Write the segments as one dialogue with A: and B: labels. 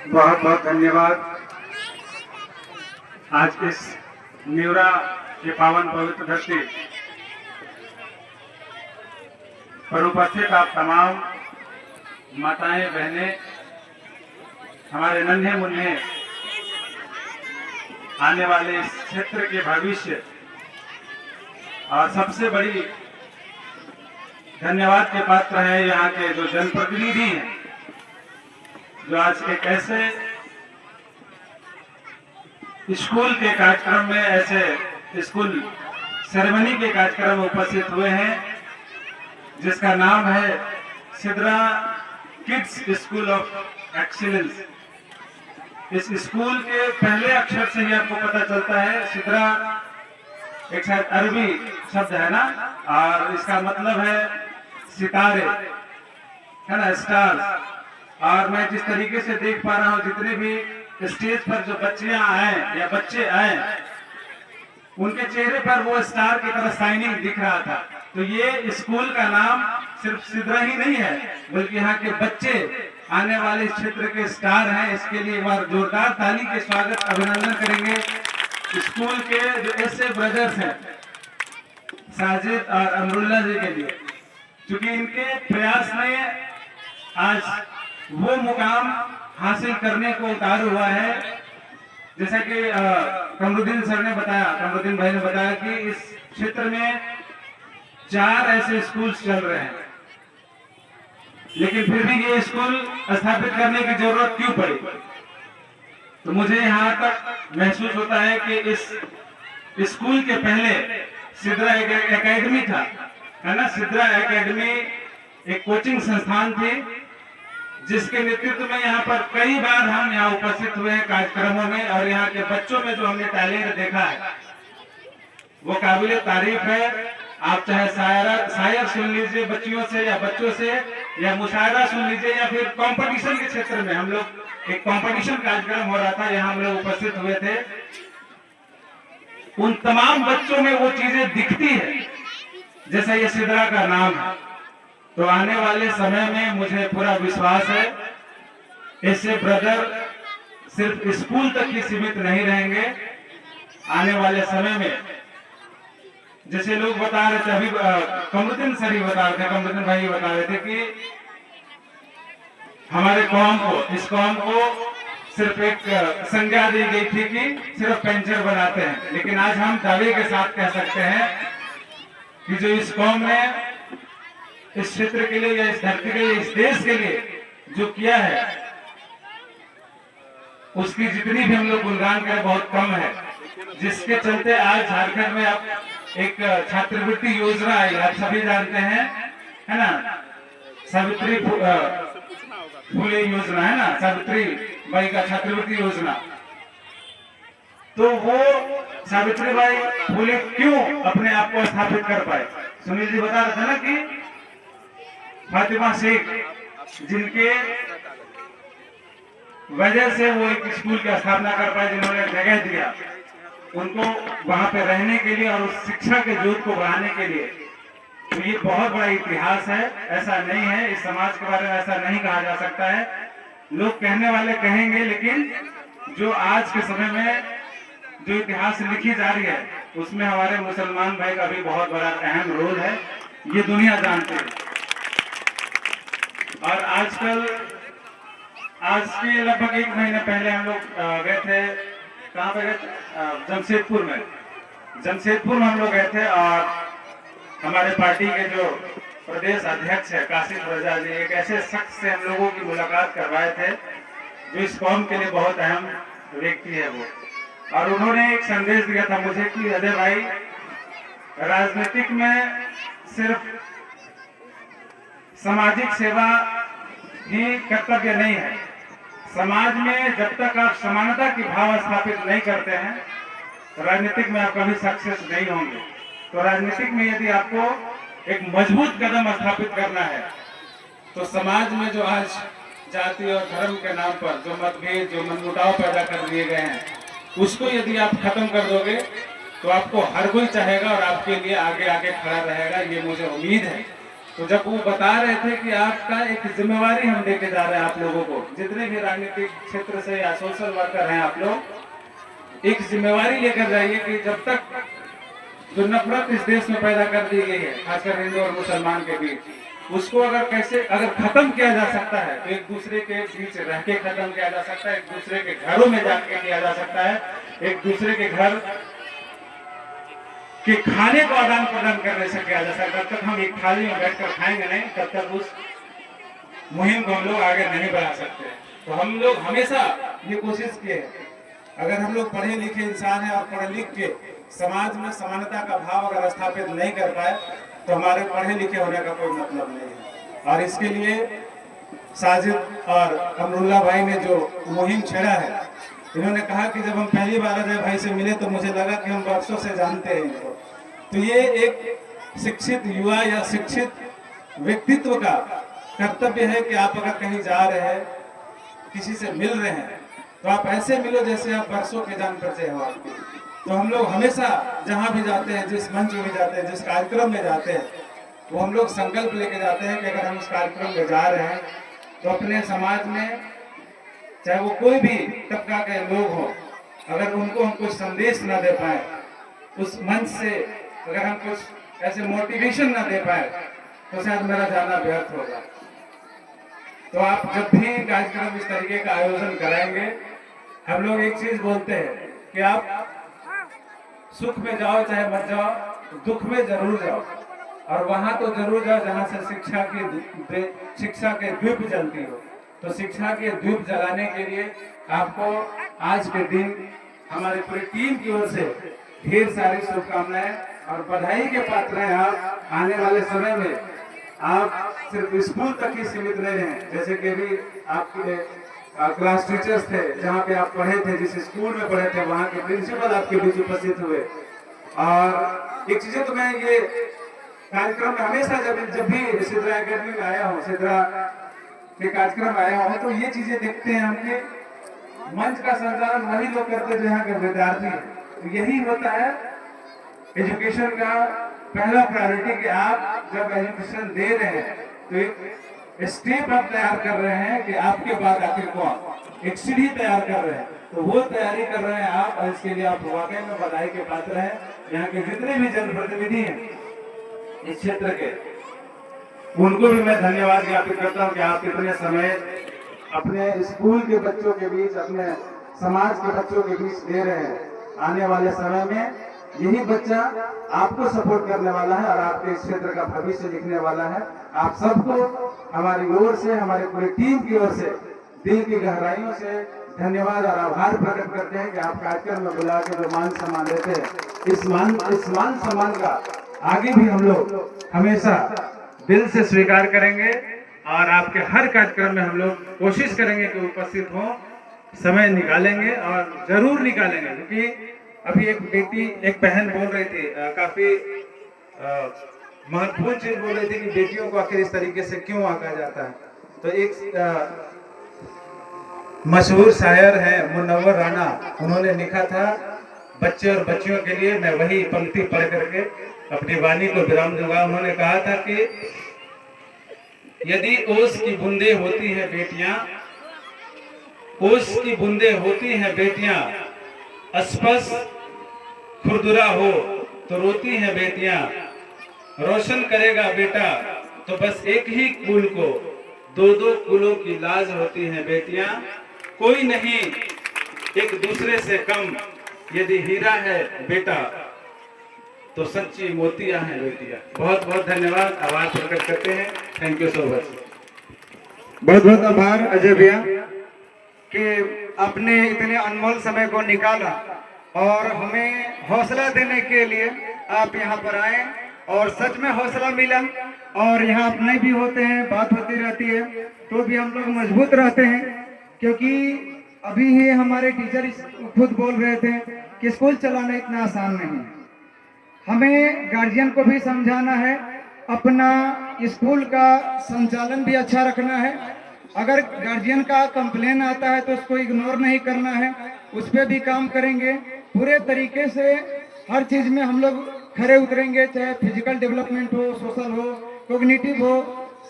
A: बहुत बहुत धन्यवाद। आज इस नेवरा के पावन पवित्र धरती पर उपस्थित आप तमाम माताएं बहनें, हमारे नन्हे मुन्ने आने वाले इस क्षेत्र के भविष्य, और सबसे बड़ी धन्यवाद के पात्र हैं यहाँ के जो जनप्रतिनिधि हैं, जो आज एक ऐसे स्कूल के कार्यक्रम में, ऐसे स्कूल सेरेमनी के कार्यक्रम में उपस्थित हुए हैं जिसका नाम है Sidra kids school of excellence. इस स्कूल के पहले अक्षर से ही आपको पता चलता है, सिद्रा एक शायद अरबी शब्द है ना, और इसका मतलब है सितारे, है ना, स्टार्स। और मैं जिस तरीके से देख पा रहा हूँ, जितने भी स्टेज पर जो बच्चियां आए या बच्चे आए, उनके चेहरे पर वो स्टार की तरह शाइनिंग दिख रहा था। तो ये स्कूल का नाम सिर्फ सिद्रा ही नहीं है, बल्कि यहाँ के बच्चे आने वाले क्षेत्र के स्टार हैं। इसके लिए एक बार जोरदार ताली के स्वागत अभिनंदन करेंगे स्कूल के जो ऐसे ब्रदर्स हैं, साजिद और अमरुल्ला जी के लिए, क्योंकि इनके प्रयास ने आज वो मुकाम हासिल करने को उतार हुआ है। जैसा कि कमरुद्दीन सर ने बताया, कमरुद्दीन भाई ने बताया कि इस क्षेत्र में 4 ऐसे स्कूल चल रहे हैं, लेकिन फिर भी ये स्कूल स्थापित करने की जरूरत क्यों पड़ी? तो मुझे यहाँ तक महसूस होता है कि इस स्कूल के पहले सिद्रा एकेडमी था, है ना। सिद्रा एकेडमी एक कोचिंग संस्थान थी जिसके नेतृत्व में यहाँ पर कई बार हम यहाँ उपस्थित हुए हैं कार्यक्रमों में, और यहाँ के बच्चों में जो हमने टैलेंट देखा है वो काबिल तारीफ है। आप चाहे शायर सुन लीजिए बच्चियों से या बच्चों से, या मुशायरा सुन लीजिए, या फिर कंपटीशन के क्षेत्र में हम लोग एक कंपटीशन कार्यक्रम हो रहा था, यहाँ हम लोग उपस्थित हुए थे। उन तमाम बच्चों में वो चीजें दिखती है जैसा ये सिद्रा का नाम है। तो आने वाले समय में मुझे पूरा विश्वास है ऐसे ब्रदर सिर्फ स्कूल तक ही सीमित नहीं रहेंगे। आने वाले समय में जैसे लोग बता रहे थे, अभी कमरुद्दीन सर ही बता रहे थे, कमरुद्दीन भाई बता रहे थे कि हमारे कौम को, इस कौम को सिर्फ एक संज्ञा दी गई थी कि सिर्फ पेंचर बनाते हैं, लेकिन आज हम दावे के साथ कह सकते हैं कि जो इस कौम ने इस क्षेत्र के लिए, या इस धरती के लिए, इस देश के लिए जो किया है, उसकी जितनी भी हम लोग गुणगान करें बहुत कम है। जिसके चलते आज झारखंड में अब एक छात्रवृत्ति योजना आई, आप सभी जानते हैं, है ना, सावित्री फुले योजना, है ना, सावित्री बाई का छात्रवृत्ति योजना। तो वो सावित्री बाई फुले क्यों अपने आप को स्थापित कर पाए? सुनील जी बता रहे थे ना कि फातिमा शेख, जिनके वजह से वो एक स्कूल की स्थापना कर पाए, जिन्होंने जगह दिया उनको वहां पे रहने के लिए और उस शिक्षा के जोत को बढ़ाने के लिए। तो ये बहुत बड़ा इतिहास है, ऐसा नहीं है, इस समाज के बारे में ऐसा नहीं कहा जा सकता है। लोग कहने वाले कहेंगे, लेकिन जो आज के समय में जो इतिहास लिखी जा रही है उसमें हमारे मुसलमान भाई का भी बहुत बड़ा अहम रोल है, ये दुनिया जानती है। और आजकल, आज के लगभग 1 महीने पहले हम लोग गए थे, कहाँ पे गए थे? जमशेदपुर में। जमशेदपुर में हम लोग गए थे, और हमारे पार्टी के जो प्रदेश अध्यक्ष है काशिफ रजा जी, एक ऐसे शख्स से हम लोगों की मुलाकात करवाए थे जो इस कौम के लिए बहुत अहम व्यक्ति है वो। और उन्होंने एक संदेश दिया था मुझे कि अजय भाई, राजनीतिक में सिर्फ सामाजिक सेवा ही कर्तव्य नहीं है। समाज में जब तक आप समानता की भाव स्थापित नहीं करते हैं, तो राजनीतिक में आप कभी सक्सेस नहीं होंगे। तो राजनीतिक में यदि आपको एक मजबूत कदम स्थापित करना है, तो समाज में जो आज जाति और धर्म के नाम पर जो मतभेद, जो मनमुटाव पैदा कर दिए गए हैं, उसको यदि आप खत्म कर दोगे तो आपको हर कोई चाहेगा और आपके लिए आगे आगे खड़ा रहेगा। ये मुझे उम्मीद है तो जब वो बता रहे थे कि आपका एक जिम्मेवारी हम लेके जा रहे हैं आप लोगों को, जितने भी राजनीतिक क्षेत्र से या सोशल वर्कर हैं आप लोग, एक जिम्मेवारी लेकर जाइए कि जब तक जो नफरत इस देश में पैदा कर दी गई है खासकर हिंदू और मुसलमान के बीच, उसको अगर खत्म किया जा सकता है तो एक दूसरे के बीच रह के खत्म किया जा सकता है, एक दूसरे के घरों में जाके किया जा सकता है, एक दूसरे के घर के खाने को आदान प्रदान करने से किया जा सकता है। तब तक हम एक थाली में बैठकर खाएंगे नहीं, तब तक उस मुहिम को हम लोग आगे नहीं बढ़ा सकते। तो हम लोग हमेशा ये कोशिश किए हैं, अगर हम लोग पढ़े लिखे इंसान हैं और पढ़े लिख के समाज में समानता का भाव अगर स्थापित नहीं कर पाए तो हमारे पढ़े लिखे होने का कोई मतलब नहीं है। और इसके लिए साजिद और अमरुल्ला भाई ने जो मुहिम छेड़ा है, इन्होंने कहा कि जब हम पहली बार अजय भाई से मिले तो मुझे लगा कि हम वर्षों से जानते हैं इनको। तो ये एक शिक्षित युवा या शिक्षित व्यक्तित्व का कर्तव्य है कि आप अगर कहीं जा रहे हैं, किसी से मिल रहे हैं, तो आप ऐसे मिलो जैसे आप वर्षों के जान परिचय हो आपके। तो हम लोग हमेशा जहाँ भी जाते हैं, जिस मंच में जाते हैं, जिस कार्यक्रम में जाते हैं, वो हम लोग संकल्प लेके जाते हैं कि अगर हम इस कार्यक्रम में जा रहे हैं तो अपने समाज में चाहे वो कोई भी तबका के लोग हों, अगर उनको हम कुछ संदेश न दे पाए, उस मंच से अगर हम कुछ ऐसे मोटिवेशन न दे पाए, तो शायद मेरा जाना व्यर्थ होगा। तो आप जब भी कार्यक्रम इस तरीके का आयोजन कराएंगे, हम लोग एक चीज बोलते हैं कि आप सुख में जाओ चाहे मत जाओ, दुख में जरूर जाओ, और वहां तो जरूर जाओ जहां से शिक्षा के दीप जलती हो। तो शिक्षा के दीप जलाने के लिए आपको आज के दिन हमारी पूरी टीम की ओर से ढेर सारी शुभकामनाएं और बधाई के पात्र हैं। आप आने वाले समय में आप सिर्फ स्कूल तक ही सीमित नहीं रहे, जैसे कि भी आपके क्लास टीचर्स थे, जहाँ पे आप पढ़े थे, जिस स्कूल में पढ़े थे, वहाँ के प्रिंसिपल आपके बीच उपस्थित हुए। और एक चीजें तो मैं ये कार्यक्रम में हमेशा जब भी सिद्रा एकेडमी में आया हूँ, सिद्रा के कार्यक्रम आया हूँ, तो ये चीजें देखते हैं हमके मंच का संचालन वही लोग करते जो यहाँ के विद्यार्थी हैं। तो यही होता है एजुकेशन का पहला प्रायोरिटी कि आप जब एजुकेशन दे रहे हैं तो एक स्टेप आप तैयार कर रहे हैं कि आपके बाद आखिर कौन, एक सीढ़ी तैयार कर रहे हैं। तो वो तैयारी कर रहे हैं आप, और इसके लिए आप वाकई में बधाई के पात्र हैं। यहाँ के जितने भी जनप्रतिनिधि हैं इस क्षेत्र के, उनको भी मैं धन्यवाद ज्ञापित करता हूँ कि आप इतने समय अपने स्कूल के बच्चों के बीच, अपने समाज के बच्चों के बीच दे रहे हैं। आने वाले समय में यही बच्चा आपको सपोर्ट करने वाला है और आपके इस क्षेत्र का भविष्य लिखने वाला है। आप सबको हमारी ओर से, हमारी पूरी टीम की ओर से दिल की गहराइयों से धन्यवाद और आभार प्रकट करते हैं कि आप कार्यक्रम में बुला के जो मान सम्मान देते हैं, इस मान सम्मान का आगे भी हम लोग हमेशा दिल से स्वीकार करेंगे और आपके हर कार्यक्रम में हम लोग कोशिश करेंगे कि उपस्थित हों, समय निकालेंगे और जरूर निकालेंगे। क्योंकि अभी एक बहन बोल रही थी, काफी महत्वपूर्ण चीज बोल रही थी कि बेटियों को आखिर इस तरीके से क्यों आंका जाता है। तो एक मशहूर शायर है मुनव्वर राणा, उन्होंने लिखा था बच्चे और बच्चियों के लिए, मैं वही पंक्ति पढ़ करके अपनी वाणी को विराम दूंगा। उन्होंने कहा था कि यदि ओस की बूंदे होती है बेटियां, ओस की बूंदे होती हैं बेटियां, अस्पस खुरदुरा हो तो रोती हैं बेटियां, रोशन करेगा बेटा तो बस एक ही कुल को, दो दो कुलों की लाज होती हैं बेटियां, कोई नहीं एक दूसरे से कम, यदि हीरा है बेटा तो सच्ची मोतियां हैं बेटियां। बहुत बहुत धन्यवाद, आभार प्रकट करते हैं। Thank you so much.
B: बहुत बहुत आभार अजय भैया कि आपने इतने अनमोल समय को निकाला और हमें हौसला देने के लिए आप यहाँ पर आए, और सच में हौसला मिला। और यहाँ अपने भी होते हैं, बात होती रहती है, तो भी हम लोग मजबूत रहते हैं। क्योंकि अभी ही हमारे टीचर खुद बोल रहे थे कि स्कूल चलाना इतना आसान नहीं है। हमें गार्जियन को भी समझाना है, अपना स्कूल का संचालन भी अच्छा रखना है। अगर गार्जियन का कंप्लेन आता है तो उसको इग्नोर नहीं करना है, उस पर भी काम करेंगे। पूरे तरीके से हर चीज में हम लोग खड़े उतरेंगे, चाहे फिजिकल डेवलपमेंट हो, सोशल हो कोग्निटिव हो,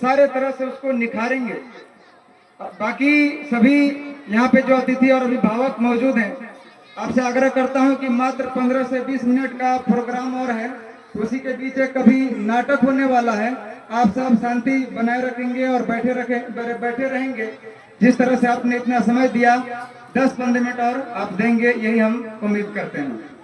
B: सारे तरह से उसको निखारेंगे। बाकी सभी यहाँ पे जो अतिथि और अभिभावक मौजूद हैं, आपसे आग्रह करता हूँ कि मात्र 15 से 20 मिनट का प्रोग्राम और है, उसी के बीच एक कभी नाटक होने वाला है। आप सब शांति बनाए रखेंगे और बैठे रहेंगे। जिस तरह से आपने इतना समय दिया, 10-15 मिनट और आप देंगे, यही हम उम्मीद करते हैं।